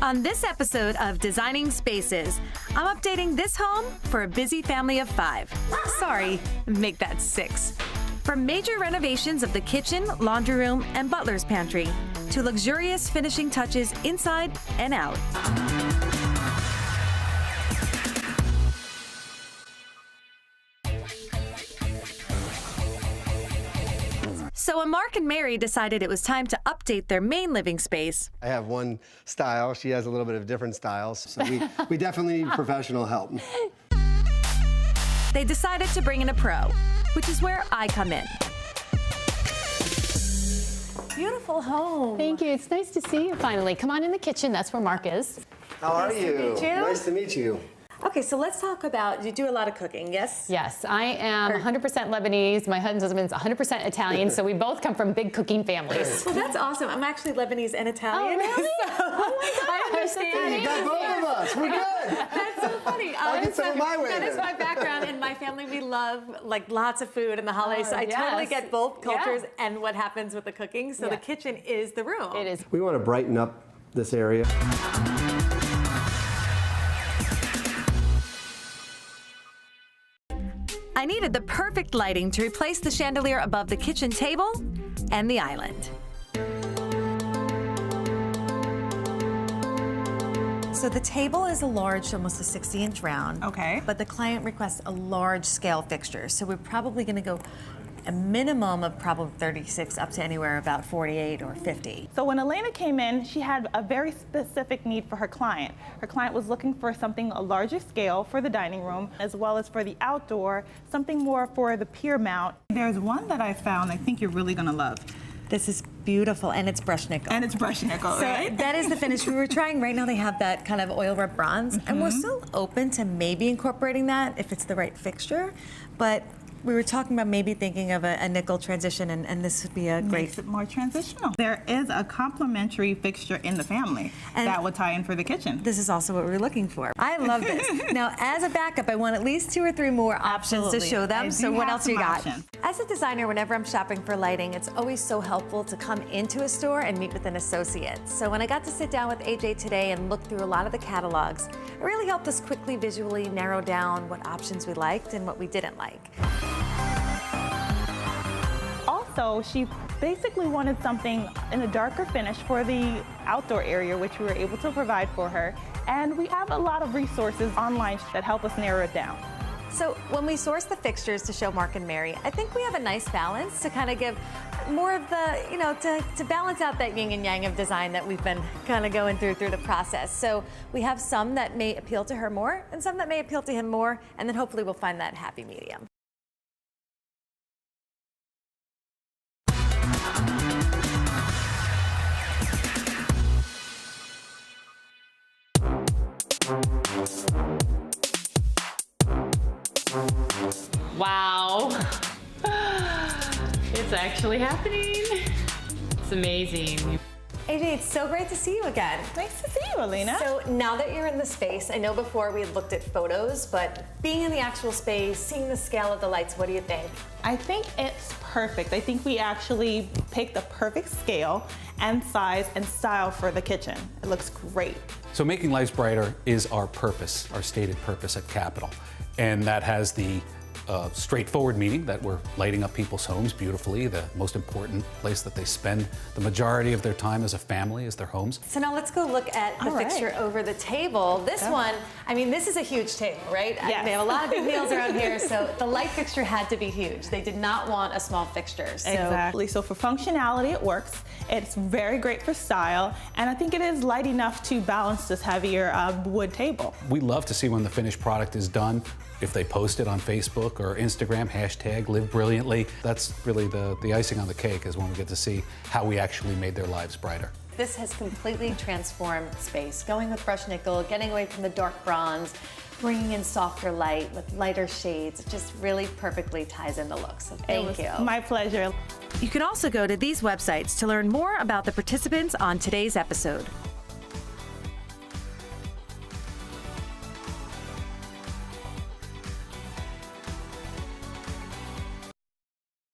On this episode of Designing Spaces, I'm updating this home for a busy family of 5. Sorry, make that 6. From major renovations of the kitchen, laundry room, and butler's pantry, to luxurious finishing touches inside and out. So when Mark and Mary decided it was time to update their main living space, I have one style. She has a little bit of different styles. So we definitely need professional help. they decided to bring in a pro, which is where I come in. Beautiful home. Thank you. It's nice to see you finally. Come on in the kitchen. That's where Mark is. How are you? Nice to meet you. Nice to meet you. Okay, so let's talk about, you do a lot of cooking, yes? Yes, I am 100% Lebanese. My husband's 100% Italian, so we both come from big cooking families. Well, that's awesome. I'm actually Lebanese and Italian. Oh, really? So Oh my gosh. I understand. You got both of us. We're good. That's so funny. I can say my way That then. is my background. In my family, we love like lots of food in the holidays. So I totally yes. get both cultures Yeah. and what happens with the cooking. So Yeah. the kitchen is the room. It is. We want to brighten up this area. I needed the perfect lighting to replace the chandelier above the kitchen table and the island. So the table is a large, almost a 60-inch round. Okay. But the client requests a large scale fixture. So we're probably going to go a minimum of probably 36 up to anywhere about 48 or 50. So when Elena came in, she had a very specific need for her client. Her client was looking for something a larger scale for the dining room, as well as for the outdoor, something more for the pier mount. There's one that I found I think you're really gonna love. This is beautiful, and it's brushed nickel. And it's brushed nickel, So right? that is the finish we were trying. Right now they have that kind of oil rub bronze, and we're still open to maybe incorporating that if it's the right fixture. But we were talking about maybe thinking of a nickel transition, and this would be a great. Makes it more transitional. There is a complementary fixture in the family And that would tie in for the kitchen. This is also what we were looking for. I love this. Now, as a backup, I want at least 2 or 3 more options Absolutely. to show them. I So do what have else you some got? options. As a designer, whenever I'm shopping for lighting, it's always so helpful to come into a store and meet with an associate. So when I got to sit down with AJ today and look through a lot of the catalogs, it really helped us quickly visually narrow down what options we liked and what we didn't like. Also, she basically wanted something in a darker finish for the outdoor area, which we were able to provide for her. And we have a lot of resources online that help us narrow it down. So when we sourced the fixtures to show Mark and Mary, I think we have a nice balance to kind of give more of the, to balance out that yin and yang of design that we've been kind of going through the process. So we have some that may appeal to her more and some that may appeal to him more, and then hopefully we'll find that happy medium. Wow. It's actually happening. It's amazing. AJ, it's so great to see you again. Nice to see you, Elena. So now that you're in the space, I know before we had looked at photos, but being in the actual space, seeing the scale of the lights, what do you think? I think it's perfect. I think we actually picked the perfect scale and size and style for the kitchen. It looks great. So making lives brighter is our purpose, our stated purpose at Capitol. And that has the straightforward meaning that we're lighting up people's homes beautifully. The most important place that they spend the majority of their time as a family is their homes. So now let's go look at the All right. fixture over the table. This one, I mean, this is a huge table, right? Yes. They have a lot of big meals around here, so the light fixture had to be huge. They did not want a small fixture. So. Exactly. So for functionality, it works. It's very great for style, and I think it is light enough to balance this heavier wood table. We love to see when the finished product is done. If they post it on Facebook or Instagram, #LiveBrilliantly, that's really the icing on the cake, is when we get to see how we actually made their lives brighter. This has completely transformed space. Going with brushed nickel, getting away from the dark bronze, bringing in softer light with lighter shades. It just really perfectly ties in the look. So thank you. My pleasure. You can also go to these websites to learn more about the participants on today's episode.